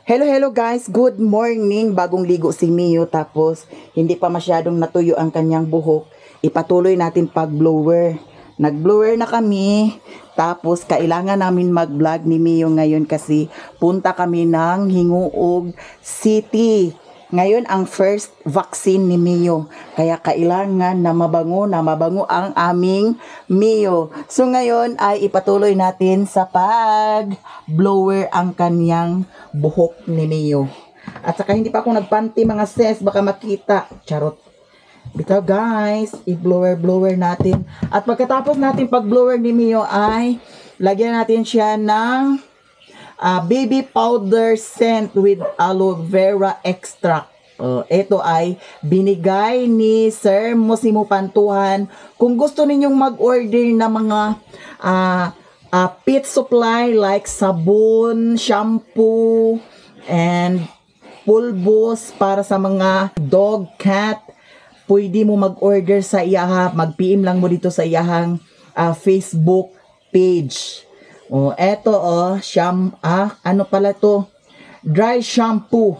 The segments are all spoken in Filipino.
Hello guys, good morning. Bagong ligo si Mio tapos hindi pa masyadong natuyo ang kanyang buhok. Ipatuloy natin pag-blower. Nag-blower na kami. Tapos kailangan namin mag-vlog ni Mio ngayon kasi punta kami ng Hinguog City. Ngayon ang first vaccine ni Mio. Kaya kailangan na mabango ang aming Mio. So ngayon ay ipatuloy natin sa pag-blower ang kanyang buhok ni Mio. At saka hindi pa ako nagpanty mga sis, baka makita. Charot. Bitaw guys, i-blower natin. At pagkatapos natin pag-blower ni Mio ay lagyan natin siya ng baby powder scent with aloe vera extract. Ito ay binigay ni Sir Mosimo Pantuhan. Kung gusto ninyong mag-order na mga pet supply like sabon, shampoo, and pulbos para sa mga dog, cat, pwede mo mag-order sa iyaha. Mag-PM lang mo dito sa iyahang Facebook page. Eto ano pala to? Dry shampoo.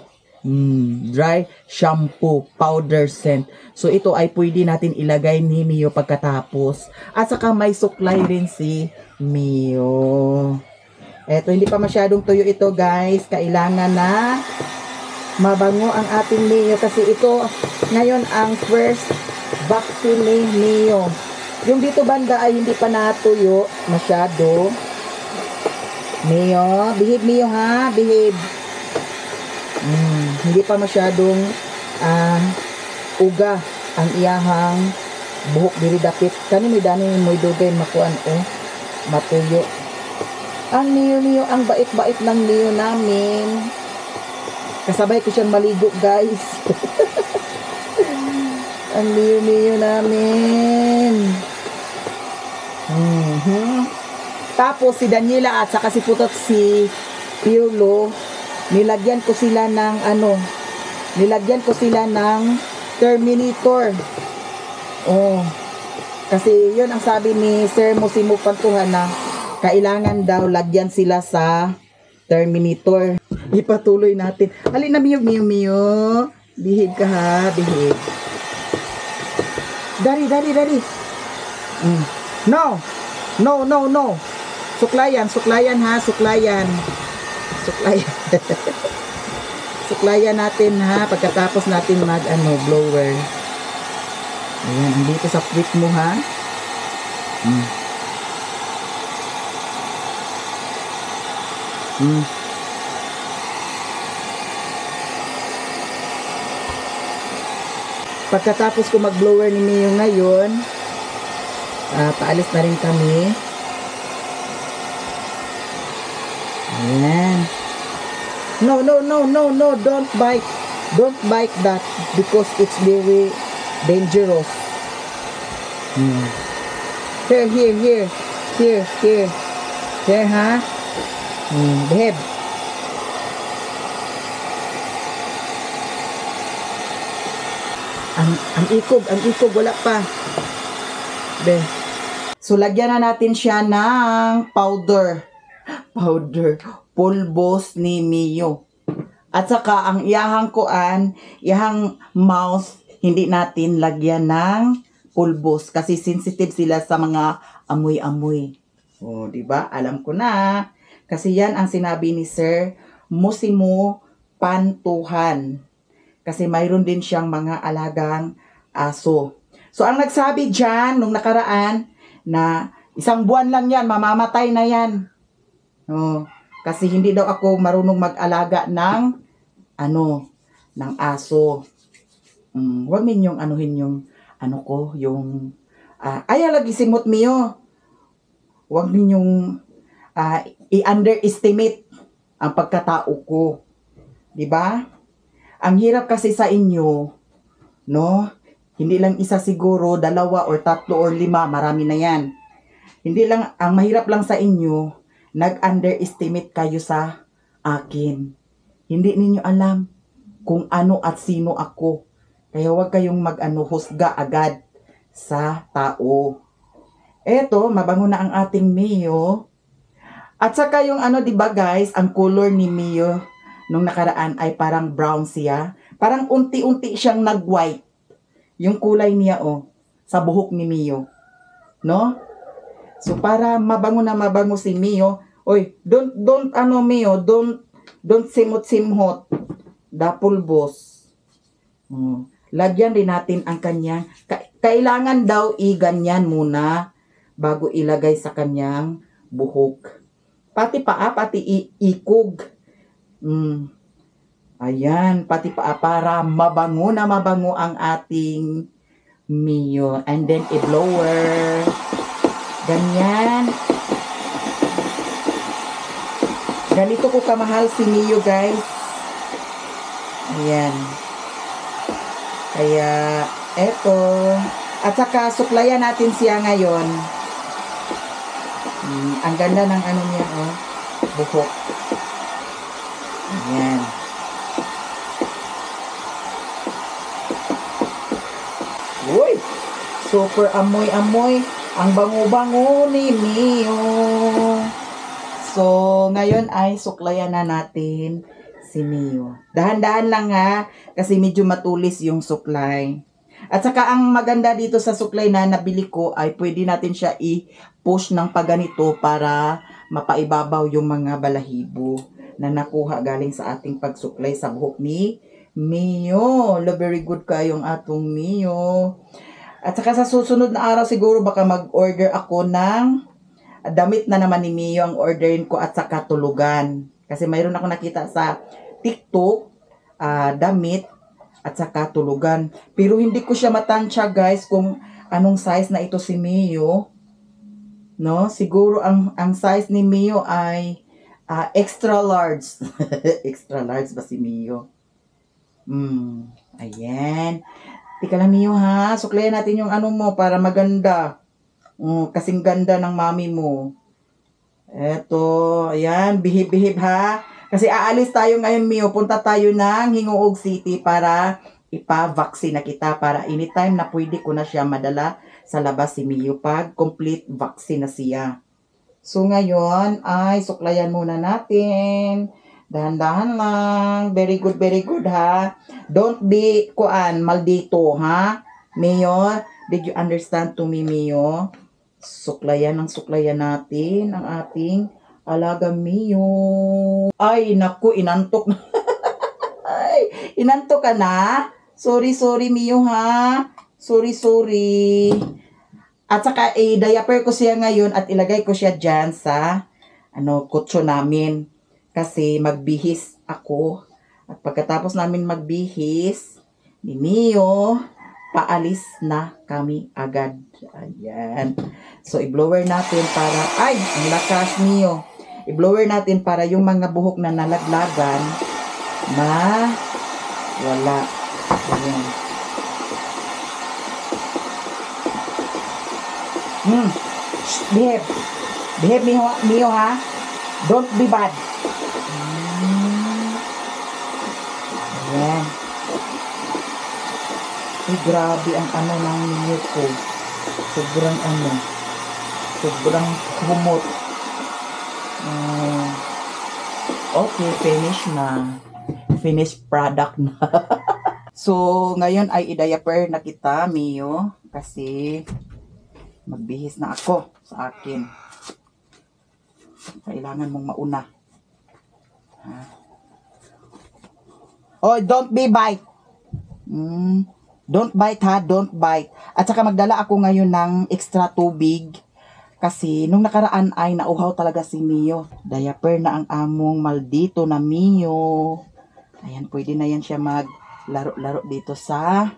Dry shampoo powder scent. So ito ay pwede natin ilagay ni Mio pagkatapos. At saka may suklay rin si Mio. Eto, hindi pa masyadong tuyo ito guys. Kailangan na mabango ang ating Mio kasi ito ngayon ang first vaccine ni Mio. Yung dito banda ay hindi pa natuyo masyado. Mio, behave Mio ha, behave. Hindi pa masyadong uga ang iyahang buhok diri dapit. Kani may dani mo dugay makuan matuyo. Ang Mio, ang bait-bait ng Mio namin. Kasabay ko siyang maligo guys. Ang Mio namin. Tapos si Daniela at saka si Putot si Piolo, nilagyan ko sila ng Terminator. Kasi yun ang sabi ni Sir Mosimo Pantuhan na kailangan daw lagyan sila sa Terminator. Ipatuloy natin. Halina Mio. Behave ka ha, behave. Dari. No. Suklayan ha, suklayan. Suklayan natin ha, pagkatapos natin blower. Ayan, andito sa puwit mo ha. Pagkatapos ko mag-blower ni Mio ngayon, paalis na rin kami. Ayan. No, don't bite that because it's very dangerous. Here ha. Behave. Ang ikog wala pa. So lagyan na natin siya ng powder, pulbos ni Mio. At saka ang iyahang mouth, hindi natin lagyan ng pulbos kasi sensitive sila sa mga amoy-amoy. Di ba? Alam ko na. Kasi yan ang sinabi ni Sir Mosimo Pantuhan. Kasi mayroon din siyang mga alagang aso. So ang nagsabi dyan nung nakaraan na 1 buwan lang yan, mamamatay na yan. Kasi hindi daw ako marunong mag-alaga ng aso. Huwag ninyong anuhin yung ayaw lagi simot Mio. Huwag ninyong i-underestimate ang pagkatao ko. 'Di ba? Ang hirap kasi sa inyo, no? Hindi lang isa siguro, 2 or 3 or 5, marami na yan. Hindi lang, ang mahirap lang sa inyo, nag-underestimate kayo sa akin. Hindi ninyo alam kung ano at sino ako. Kaya huwag kayong husga agad sa tao. Eto, mabango na ang ating Mio. At saka yung 'di ba guys, ang color ni Mio nung nakaraan ay parang brown siya. Parang unti-unti siyang nag-white. Yung kulay niya, oh, sa buhok ni Mio. No? So, para mabango na mabango si Mio, oy, don't, Mio, don't simot-simhot. Dapulbos. Lagyan rin natin ang kanyang, kailangan daw i-ganyan muna bago ilagay sa kanyang buhok. Pati paa, pati ikog. Ayan, pati paa para mabango na mabango ang ating Mio. And then, i-blower. Ganyan. Ganito ko kamahal si Mio, guys. Ayan. Kaya, eto. At saka, suklayan natin siya ngayon. Ang ganda ng ano niya, oh. Buhok. Ayan. Uy! Super amoy-amoy. Ang bango-bango ni Mio. So, ngayon ay suklayan na natin si Mio. Dahan-dahan lang ha, kasi medyo matulis yung suklay. At saka ang maganda dito sa suklay na nabili ko ay pwede natin siya i-push ng paganito para mapaibabaw yung mga balahibo na nakuha galing sa ating pagsuklay sa buhok ni Mio. Very good kayong atong Mio. At saka sa susunod na araw siguro baka mag-order ako ng damit na naman ni Mio ang orderin ko at saka tulugan. Kasi mayroon ako nakita sa TikTok, damit at saka tulugan. Pero hindi ko siya matansya guys kung anong size na ito si Mio. No? Siguro ang size ni Mio ay extra large. Extra large ba si Mio? Ayan. Tika lang Mio ha. Suklayan natin yung ano mo para maganda. Kasing ganda ng mami mo. Eto. Ayan. Bihib-bihib ha. Kasi aalis tayo ngayon, Mio. Punta tayo ng Hingoog City para ipa-vaccine na kita. Para anytime na pwede ko na siya madala sa labas si Mio pag complete vaccine na siya. So ngayon ay suklayan muna natin. Dahan-dahan lang. Very good ha. Don't be maldito ha. Mio, did you understand to me, Mio? Suklayan natin ang ating alaga Mio. Ay, naku, inantok na. Ay, inantok ka na? Sorry, Mio ha. Sorry. At saka, diaper ko siya ngayon at ilagay ko siya dyan sa, kutso namin. Kasi magbihis ako. At pagkatapos namin magbihis, ni Mio, paalis na kami agad. Ayan. So, i-blower natin para, ay, ang lakas Mio. I-blower natin para yung mga buhok na nalaglagan, wala. Ayan. Behave. Behave, Mio ha. Don't be bad. Ayan. Ay, grabe ang ng Mio ko. Sobrang humot. Okay, finish na. Finished product na. So, ngayon ay i-diaper na kita, Mio. Kasi, magbihis na ako sa akin. Kailangan mong mauna. Oh, don't be bite. Don't bite ha, don't bite. At saka magdala ako ngayon ng extra tubig. Kasi nung nakaraan ay nauhaw talaga si Mio. Diaper na ang among maldito na Mio. Ayan, pwede na yan siya maglaro-laro dito sa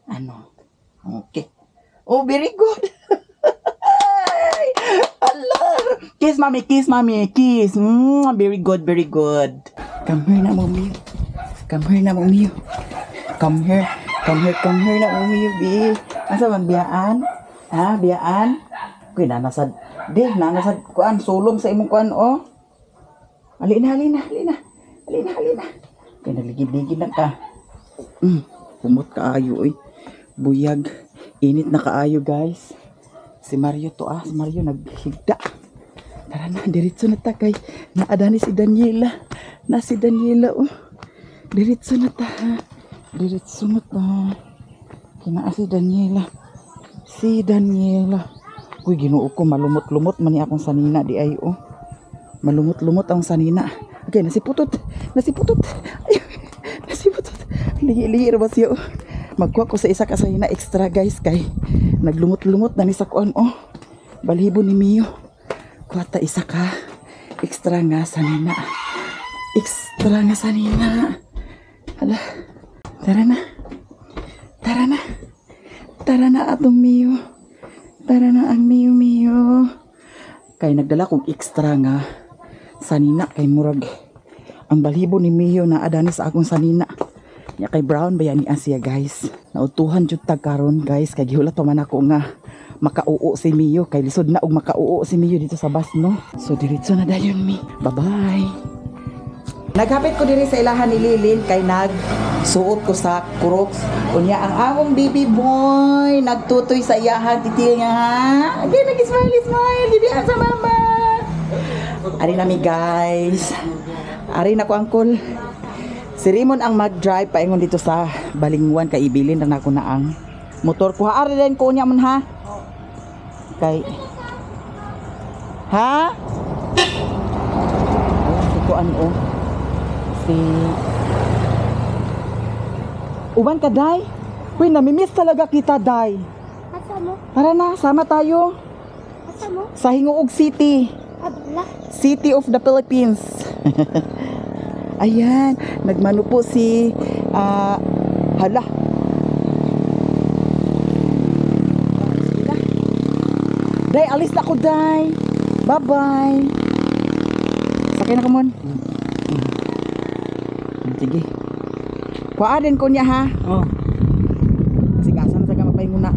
Okay. Oh, very good. Allah. Kiss, mami. Kiss. Very good. Come here na, Mio. Come here na, Mio, be. Asa man, biyaan? Ha, biyaan? Kuy, nanasad. Kuan, sulong sa imong kuan, oh. Halina. Kaya naligid-ligid na ka. Kumot kaayo, oy. Buyag. Init na kaayo, guys. Si Mario naghigda. Tara na, diretso na ta kay naadani si Daniela. Na si Daniela, oh. Diretso na ta, ha. Diretso na ta. Kinaa si Daniela. Si Daniela. Uy, Ginoo ko, malumot-lumot man ni akong sanina di ay, oh. Malumot-lumot ang sanina. Okay, nasiputot. Nasiputot. Ay, nasiputot. Lihi-lihi ba siya, oh. Magkuha ko sa isa ka sanina extra, guys, kay naglumot-lumot na ni sa kuan, oh. Balhibo ni Mio. Kuha ta isa ka extra nga sanina. Extra nga sanina. Hala. Tara na. Tara na. Tara na atong Mio. Tara na ang Mio. Kay nagdala kong extra nga sanina kay murag ang balhibo ni Mio na adani sa akong sanina. Nya kay brown ba yan ni Asia, guys. Nautuhan jud tag karon, guys, kay gihulat pa man ako nga makauo si Mio, kay lisod na og makauo si Mio dito sa bus, no. So diretso na dayon mi. Bye-bye. Naghapit ko diri sa ilahan ni Lilin kay nagsuot ko sa Crocs. Unya ang among baby boy nagtutoy sa iyahan titil niya, ha. Again, nag-smile didi sa mama. Ari na mi, guys. Ari na ko angkol. Si Raymond ang mag-drive paingon dito sa Balingwan kay ibilin na ako na ang motor ko. Ari din ko niya man, ha. Kay ha? Ayan si kuan, oh. Si uban ka, Day? Uy, namimiss talaga kita, Day. Asa mo? Tara na, sama tayo. Asa mo? Sa Hinguog City. Abla. City of the Philippines. Ayan, nagmano po si hala. Day, alis na ko, Day. Bye-bye. Sakay na ka, Mon. Sige. Kuha din ko niya, ha? Oh. Sige, asan sa ka mapahingo na.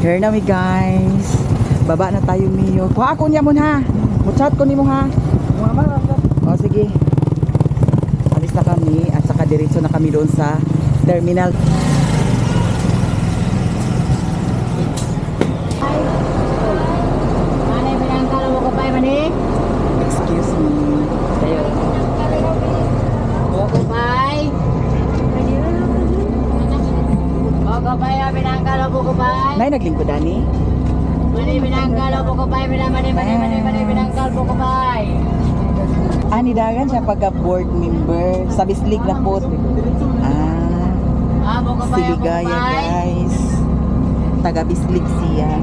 Here na mi, guys. Baba na tayo, Mio. Kuha ako niya mo, ha. Muchat ko ni mo, ha. O, sige. Alis na kami at saka diretso na kami doon sa terminal. Manay pinangkala mo ko pa mani? Excuse me. Bukupay. Bukupay ang pinangkala bukupay. Nay, naglingkod, Dani? Mani pinangkala bukupay. Mani pinangkala bukupay. Ani dagan siya pagka-board member. Sa Bislig na po. Bukupay. Si Ligaya, guys. Taga Bislig siya.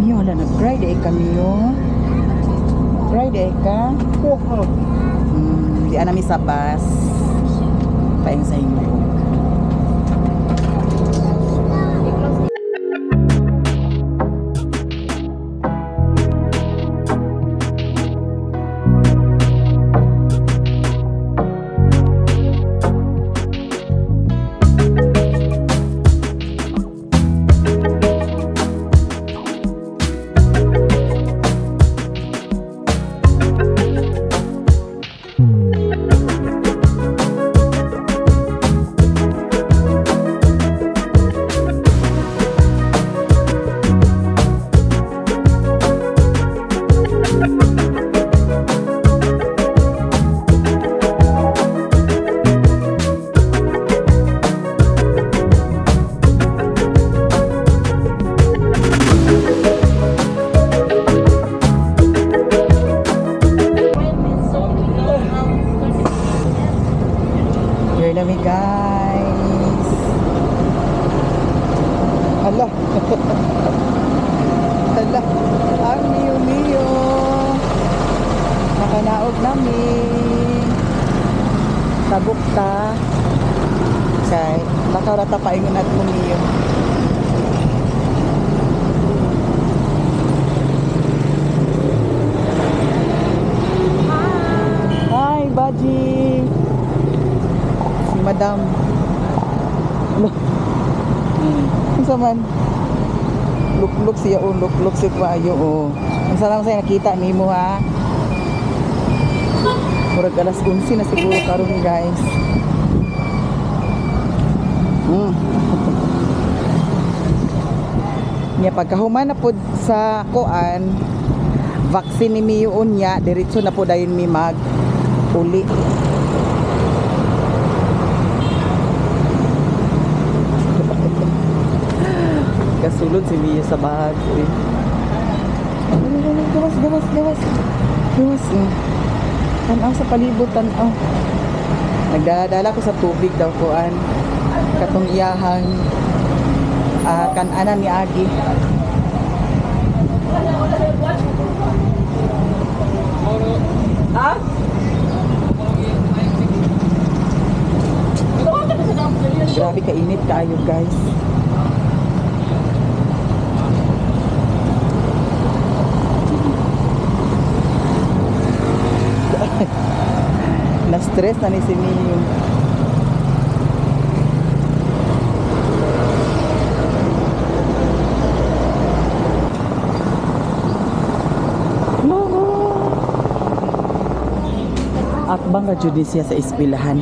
Mio, wala nag-cry de ka, Mio. Cry de ka? Di anami sa bus. Paing sa inyo. Hala, ang Mio. Nakanaog namin. Tabukta. Kay, baka rata paingon at mo Mio. Hi, Baji. Si Madam. Ano sa man? Look siya oh, look siya maayo oh. Ang sarang saya nakita nimo ha. Murag alas 11 na siguro karon guys. Nya pagkahuman na pud sa kuan, vaccine ni Mio unya, diretso na po dayon mi mag uli. Kasulod si Mio sa bag. Gawas. Tanaw sa palibot, tanaw. Nagdadala ko sa tubig daw kuan. Katong iyahang kananan ni Agi. Ha? Grabe kainit kayo guys. Na-stress na ni si Mio. Akbang ka judisya sa ispilahan.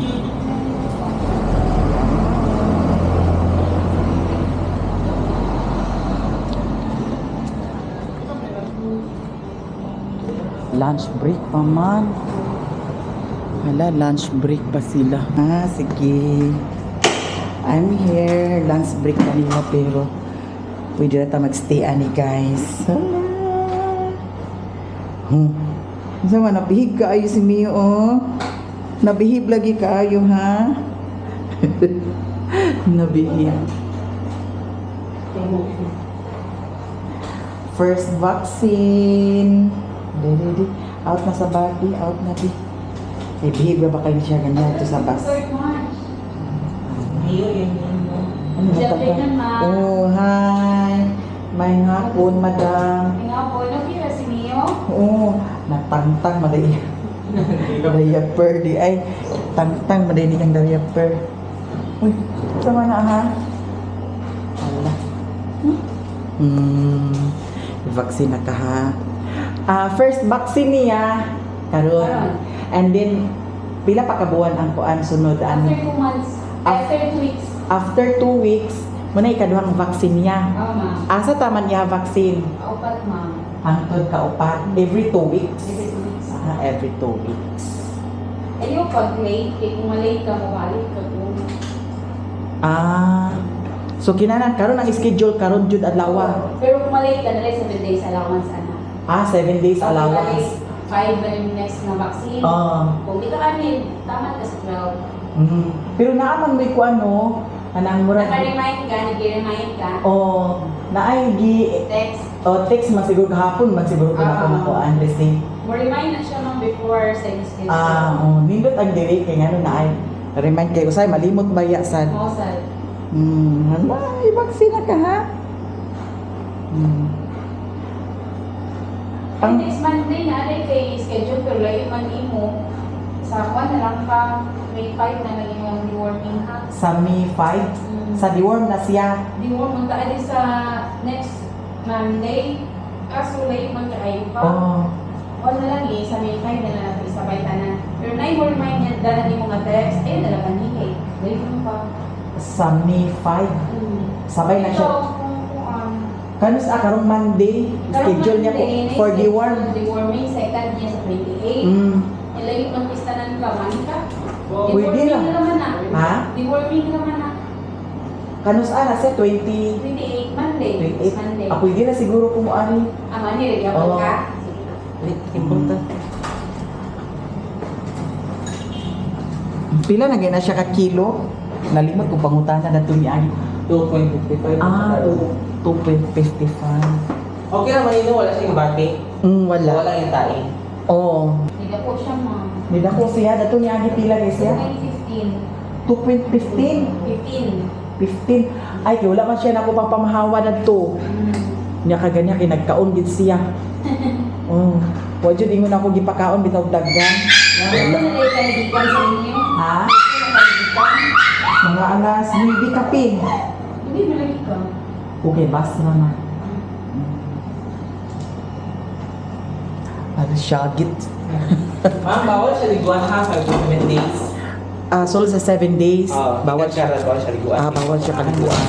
Lunch break pa man. Hala, lunch break pa sila. Sige. I'm here. Lunch break pa nila pero pwede na tayo magstay ani guys. Hala. Sama, nabihib kaayo si Mio oh. Nabihib lagi kaayo ha. Nabihib. First vaccine. Out na sa body, out na di. Eh, behave ba kayo siya ganyan ito sa bus? Ano ba ito? Oh, hi. May hapon, madam. May hapon, nakita si Mio? Oo, natangtang maday. Diaper di ay. Tangtang maday ni kang diaper. Uy, sama na ha? Wala. Vaccine na ka ha? First vaccine niya. Karon. And then, pila pa kabuan ang kuan sunod? After 2 months. After 2 weeks. After 2 weeks, muna ikaduhang vaccine niya. Oo, ma'am. Asa taman niya vaccine? Upat, ma'am. Hangtod ka upat. Every 2 weeks. Every 2 weeks. Every 2 weeks. Ayaw pag late, kung malate ka, mawalik ka kung... So kinanan karon ang schedule karon jud adlaw. Pero kung malate ka, nalay 7 days allowance, ana. 7 days allowance. 5 na yung next na vaccine. Kung di ka anin, tamat ka sa 12. Pero naaman may ku ano, kanang murag. Naka-remind ka, nag-remind ka. Naay gi Text. text man siguro kahapon man siguro ko na kuan receive. Mo remind na siya nung before sa schedule. Nindot ang dili kay ngano naay remind kay usay malimot baya sad. Mosal. Vaccine ka ha? Ang next Monday na rin kay schedule pero layo man imo. Sa kuwan na lang ka, May 5 na lang yung deworming ha. Sa May 5? Sa deworm na siya? Deworm man ka sa next Monday. Kaso layo man kayo pa. O na lang sa May 5 na lang natin isabay tanan. Pero na yung remind niya, dala ni mga text, ayun na lang kanihit. Layo man pa. Sa May 5? Sabay na siya? Kanus karong Monday, schedule niya po for deworm. Deworming, second niya sa 28. Ilayo man pistanan ka, man ka. Pwede lang. Ha? Deworming naman na. Kanus na siya 28, Monday. 28. Monday. Pwede na siguro kung ano. Mani, ready ako ka? Important. Pila na gina siya ka kilo? Nalimot kung pangutana na ito ni Ani. 2.55. 2.55. Okay naman ito, wala siyang bati. Wala. Wala yung taing. Oo. Hindi po siya, ma'am. Nida ko siya, dato niya agi pila guys ya. 15. 2.15. 15. Ay, kaya wala man siya na ako papamahawa na to. Niya kaganya, kinagkaon gid siya. Wajud ingon ako gipakaon bitaw daggan. Ano na kayo kaligikan sa inyo? Ha? Ano na kaligikan? Mga alas 9 kapin. Hindi malagi ka. Okay, basta na. Ano syagit? Ma'am, bawal siya liguan ha, 5 to 7 days. So sa 7 days, bawal siya. Bawal siya liguan. Bawal siya kaliguan.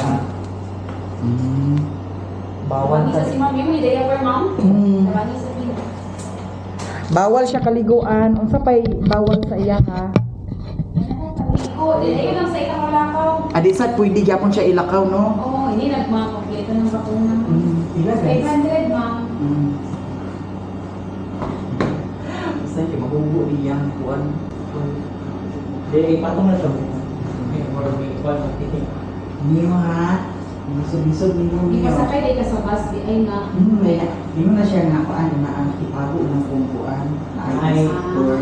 Bawal Tawagin sa si ma'am, yung ideya per ma'am? Tawagin sa pino. Bawal siya kaliguan. Unsa pay bawal sa iya ha? Ko, dili lang sa ikang lakaw. Adisat pwede gyapon siya ilakaw no. Oo, hindi nagmakompleto ng bakuna. Ila guys. 500 ma'am. Basta yung mahubo iyang kuan. Patong na siya. Niyo ha. Bisog-bisog niyo Di niyo. pa sakay, di ka sa bus, di ay nga. Di mo na siya nga kuan na ang ipago ng kumpuan. Ay. Tour.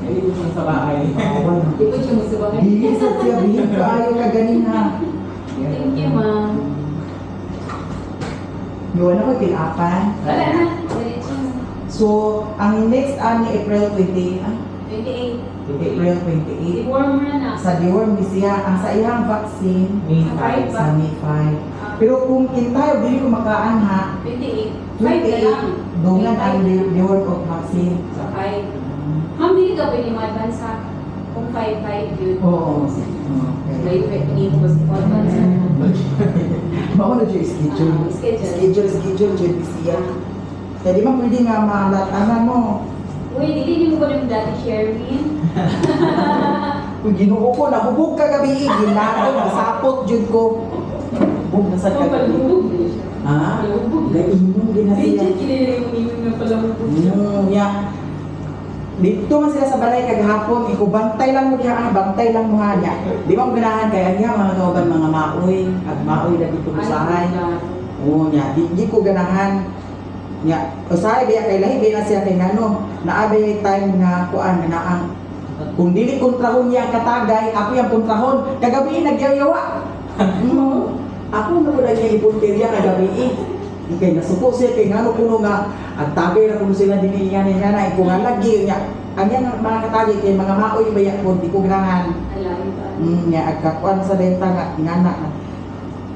Ay, ito siya sa bahay. Bawal. Di po siya musubangin. Bihis at siya, bihis kaayo ka ganin ha. Thank you, ma'am. Iwan ako tinapan. Wala na. Diretso na. So, ang next ani April 20, 28. April 28. Dewormer na. Sa deworm ni siya, ang sa iyang vaccine, May Sa 5 sa May 5. Pero kung kintayo, dili ko makaan ha. 28. 5 na lang. Dungan ang deworm of vaccine. Sa 5. Ma'am, hindi ka pwede ma-advance ha. Kung 5 yun. Oo. May pwede mo sa advance ha. Mao na siya schedule. Schedule, siya siya. Kaya di man pwede nga malatanan mo. Uy, hindi mo ko yung dati Sherwin. Kung ginuo ko, nabubog ka gabi, ginagaw, nasapot jud ko. Bug na sa Kung kagabi. palubog na siya. Ha? Palubog. Gainom din na siya. Kinili yung iwan na palubog siya. Ya. Dito man sila sa balay kagahapon, iko bantay lang mo diha, bantay lang mo ha niya. Di ba mo ganahan kaya niya mga kauban mga maoy, ag maoy na dito usahay. Oo niya, di ko ganahan. Nya, usahay biya kay lahi biya na siya kay ngano, naabe time nga kuan na ang kung dili kontrahon niya ang katagay, ako yung kontrahon. Kagabi nagyayawa. Ako na ko na niya ipunteriya kagabi. Kay nasuko siya kay ngano kuno nga ang tagay na kuno sila dinhi nga na ko nga lagi niya. Ang yan mga katagay kay mga maoy baya ko di ko ganahan. Nya agkakuan sa denta nga ngana.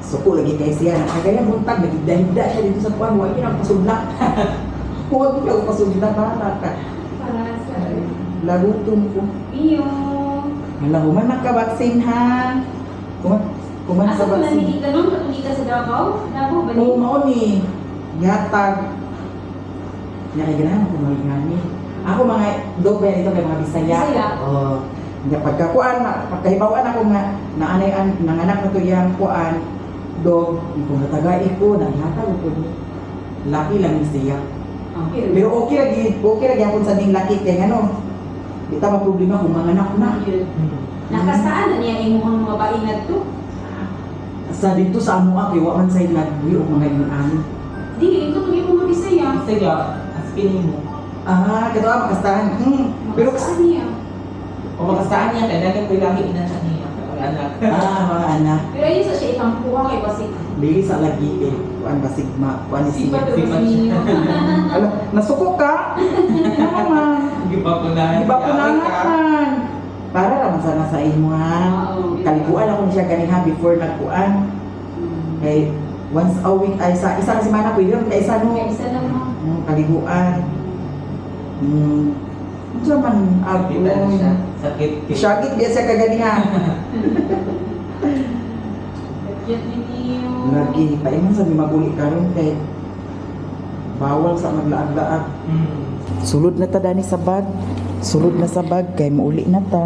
Suko lagi kay siya na kagaya buntag nagidahida siya dito sa kuan wa gyud pasudla. Huwag ka pasudla para ka. Para sa Lagutom ko. iyo. Wala human nakabaksin ha. Kuman Asa sa ko baksin. nanili ka nun? Katuli ka sa Davao? Davao ba Oo, ni? mao ni. Yatag. Nakaganahan ko malingani. Ako mga dobe dito kay mga Bisaya. Bisaya? Oo. Nga pagkakuan, pagkahibawan ako nga naanay nanganak na to yang kuan dog, kung natagay ko, nanghatag ko ni. Laki lang ni siya. Okay. Pero okay lagi ako sa ding laki kay ano. Di ta problema kung manganak na. Nakasaan na niya imong mga bainad to? Sa dito sa amo kay wa man say nagbuyo og mga inani. Di, ito kung imong mga Bisaya. Sige, aspinin mo. Kato makastahan. Pero Makasaan niya. O makastaan niya, kaya dahil ko'y lahi na sa niya. Anak. mga anak. Pero ayun sa siya itampuha kay Basik. Dili sa lagi eh. Kuan ba sigma, kuan ni Sipa siya. pero mas ninyo. Ala, nasuko ka? Naman. Di ba ko na? Di ba kunangan? Para naman sana sa imo ha. Oo. Kalikuan ako siya ganiha before nagkuan. Kay once a week ay sa isang semana pwede lang kay isa no. Kaya isa lang mo. Kaliguan. Ito man ako. Kita na siya. Sakit. Syagit biya siya kaganiha. Kagyat ninyo. Lagi paingon sa mabuli karon kay bawal sa maglaag-laag. Sulod na ta dani sa bag. Sulod na sa bag kay muuli na ta.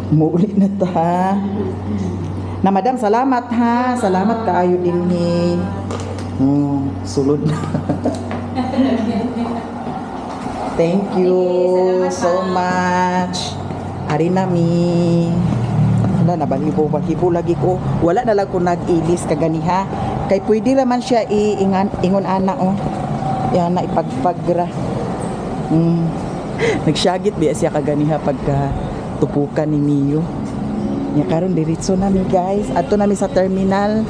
Muuli na ta. Na madam, salamat ha. Salamat kaayo dinhi. Sulod na. Thank you so much. Hari nami. Wala na balibo lagi ko. Wala na lang ko nag-ilis kaganiha Kay pwede naman siya ingon anak oh. Yan na ipagpagra. Nagsyagit biya siya kaganiha pagka tupukan ni Mio. Nya karon diretso na mi guys. Adto na mi sa terminal.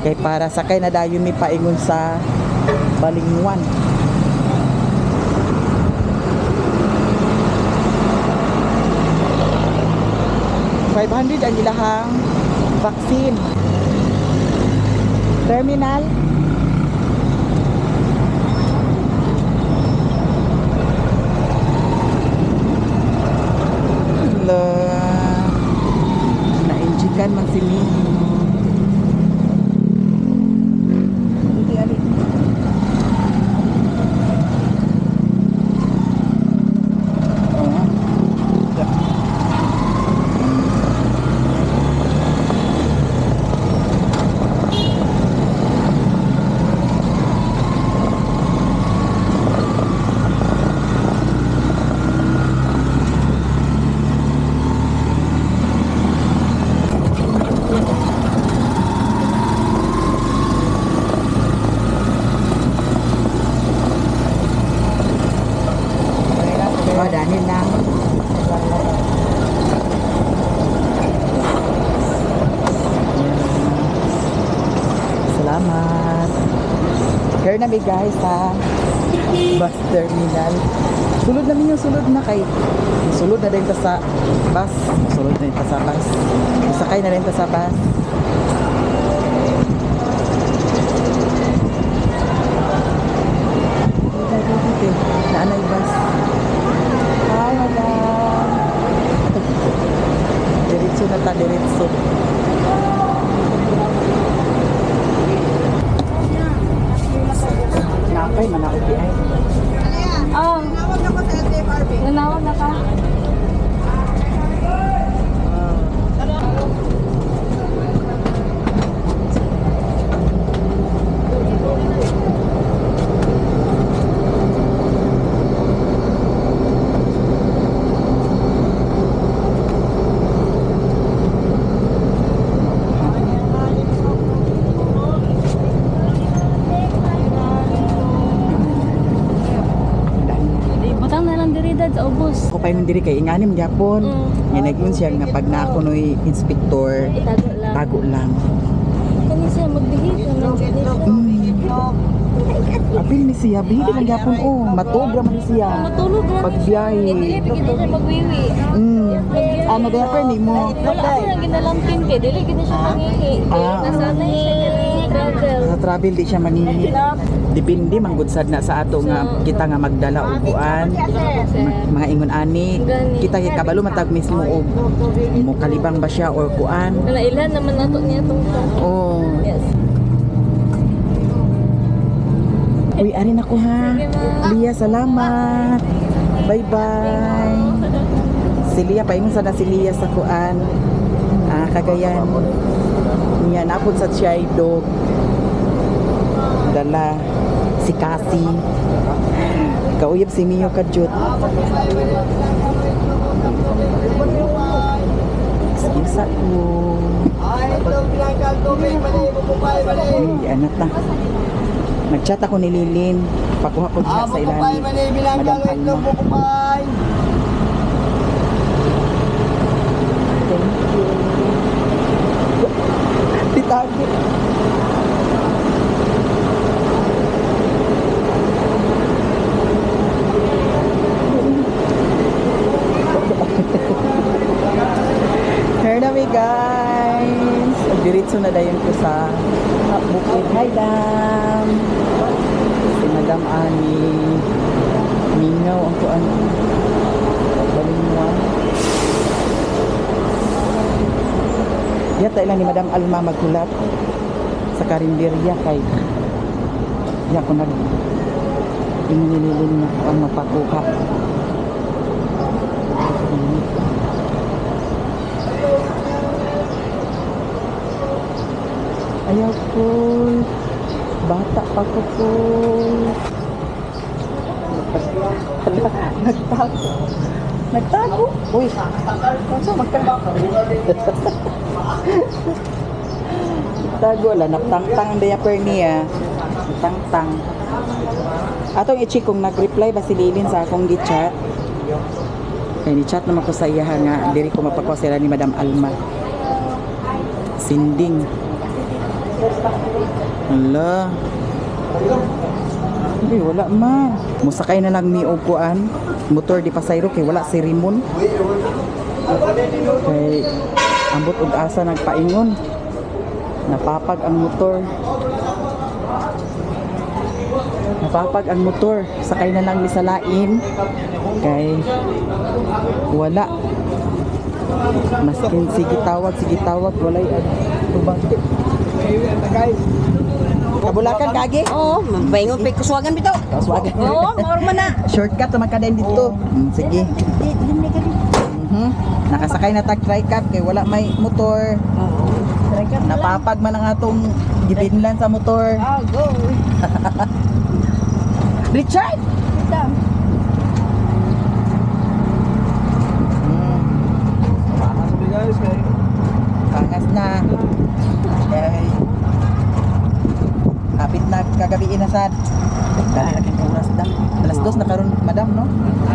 Kay para sakay na dayon mi paingon sa Balingwan. $500 ang ilahang vaccine. Terminal. Hello. Na-enjikan man si Mio. Daniel lang. Salamat. Here na guys sa bus terminal. Sulod na ninyo, sulod na kay. Sulod na din ta sa bus. Sulod na din ta sa bus. Sakay na rin ta sa bus. Naanay bus. Hi, madam. Diretso na ta, diretso. Napay, manauti ay. Oh. Nanawag na ka. Sa ubos. Ako pa yung diri kay inganim gyapon. Nga naging siya nga pag na ako noy inspektor, tago lang. Kani siya magbihit Apil ni siya, bihit lang gyapon oh, matog man siya. Matulog ra. Pagbiyahe. Dili siya magwiwi. Ano kaya pa ni mo? Wala kasi nang ginalampin kay dili gid siya mangingi. Nasanay siya travel. Sa travel di siya mangingi. Depende man gud sad na sa ato nga kita nga magdala og kuan, mga ingon ani. Kita kay kabalo matag mismo og mo kalibang ba siya or kuan. Nailan naman nato niya tong. Oh. Yes. Uy, arin ako ha. Lia, salamat. Bye-bye. Si Lia, paingon sana si Lia sa kuan. Cagayan. Niya, napod sa Chido. Dala. Si Cassie. Kauyab si Mio Kajut. Excuse ako. Ay, anak na. Nag-chat ako ni Lilin. Pakuha ko siya sa ilalim. Madam Alma. Thank you. Ditagit. Here na we guys. Diretso na dayon ko sa bukid. Hi dam. Si Madam Ani. Mingaw ang kuan. Balingwan. Yata ilan ni Madam Alma magkulat sa karinderya kay ya ko nag inililin na ang mapakuha. Ayaw po. Bata pa ko po. Nagtago. Nagtago? Uy. Kung saan magtago? Tago la naptangtang ang diaper niya. Tangtang. Atong i-check kung nag-reply ba si Lilin sa akong gi-chat. Kaya ni-chat naman ko sa iya nga diri ko mapakuha sila ni Madam Alma. Sinding. Hala. Ay, wala man. Musakay na lang mi og kuan. Motor di pasayro kay wala si Rimon. Kay ambot og asa nagpaingon. Napapag ang motor. Napapag ang motor. Sakay na lang mi sa lain. Kay wala. Maskin sige tawag walay tubang. Kabulakan kagi? Oo, mabaingon pa kuswagan bitaw. Kaswagan. Oo, maorma na. Shortcut naman ka din dito. Sige. Nakasakay na tag tricap kay wala may motor. Oo. Napapag man ang atong gibinlan sa motor. Oh, go. Richard! Bitaw. Pangas na. Kay hapit na kagabiin na sad. Dali lagi oras da. Alas 2 na karon madam no?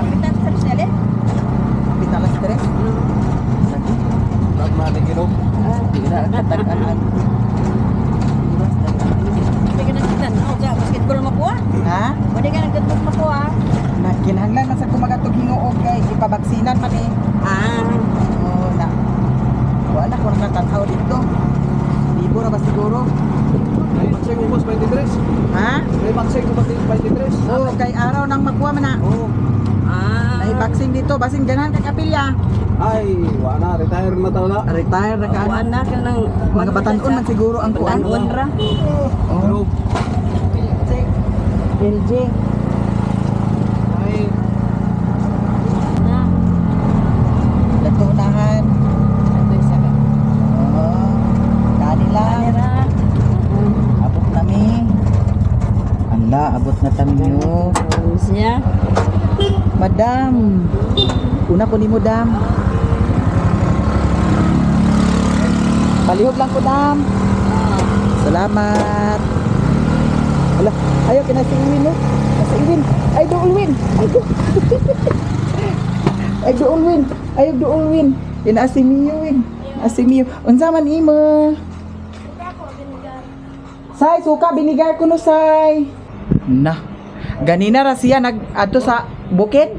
Bitan sa sale. Hapit na alas 3. Lagi. Di na katagan ang oras da. Hindi ka nagtitan. Oh, sa basketball makuha. Ha? Hindi ka nagtitan makuha. Na kinahanglan man sa kumagatog hinuog kay ipabaksinan man eh. Ah. Oh, na. Wala ko na tanaw dito. Libo na ba siguro? May magsay ubos 23. Ha? May magsay ubos 23. Oh, kay araw nang magkuha man na. Oo. Ah. Ay vaccine dito, basing ganahan kay kapilya. Ay, wala na. Retire na tao na. Retire na ka. Kuan na ka ng Mga batanon man siguro ang kuan. Batanon ra. Oh. LJ. Ay, Na. Latunahan. Ito isa ka. Oh. Dali lang. Ra. Abot nami. Ala, abot na tamyo. Siya. Madam. Una ko ni mo, dam. Palihog lang ko, dam. Salamat. Ala, ayaw kina si Iwin, no? Si Iwin. Ay, doon win. Ay, doon win. Ay, doon win. Kina si Mio, win. Si Mio. Unsa man imo? Say, suka binigar ko no, say. Na. Ganina ra siya nag-ato sa bukid.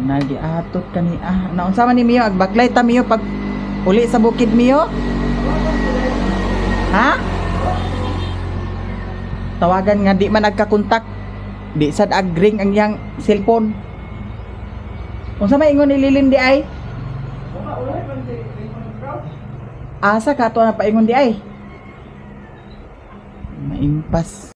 Nagi-atot kani naunsa man ni Mio agbaklay ta Mio pag uli sa bukid Mio? Ha? Tawagan nga di man nagka-kontak. Di sad agring ang yang cellphone. Unsa may ingon ni Lilin di ay? Asa ka to na paingon di ay? Maimpas.